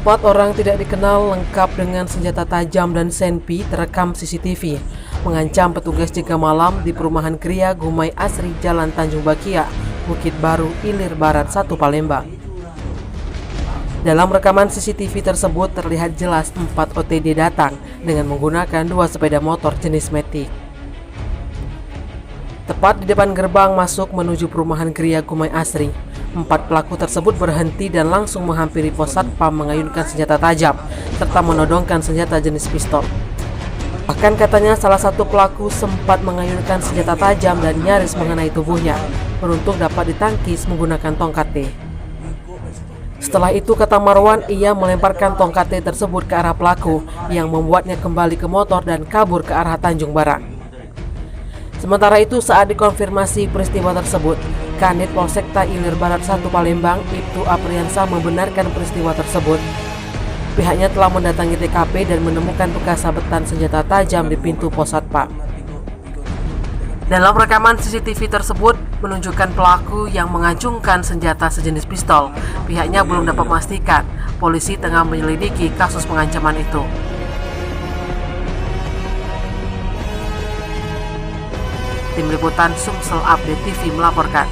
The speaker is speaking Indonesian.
Empat orang tidak dikenal lengkap dengan senjata tajam dan senpi terekam CCTV mengancam petugas jaga malam di perumahan Kria Gumai Asri, Jalan Tanjung Bakia, Bukit Baru, Ilir Barat 1, Palembang. Dalam rekaman CCTV tersebut terlihat jelas 4 OTD datang dengan menggunakan 2 sepeda motor jenis Matic. Tepat di depan gerbang masuk menuju perumahan Kria Gumai Asri, 4 pelaku tersebut berhenti dan langsung menghampiri pos satpam mengayunkan senjata tajam serta menodongkan senjata jenis pistol. Bahkan katanya salah satu pelaku sempat mengayunkan senjata tajam dan nyaris mengenai tubuhnya. Beruntung dapat ditangkis menggunakan tongkat T. Setelah itu, kata Marwan, ia melemparkan tongkat T tersebut ke arah pelaku yang membuatnya kembali ke motor dan kabur ke arah Tanjung Barat. Sementara itu, saat dikonfirmasi peristiwa tersebut, Kanit Polsekta Ilir Barat 1 Palembang, Ibtu Apriansa, membenarkan peristiwa tersebut. Pihaknya telah mendatangi TKP dan menemukan bekas sabetan senjata tajam di pintu pos satpam. Dalam rekaman CCTV tersebut menunjukkan pelaku yang mengacungkan senjata sejenis pistol. Pihaknya belum dapat memastikan. Polisi tengah menyelidiki kasus pengancaman itu. Tim Liputan Sumsel Update TV melaporkan.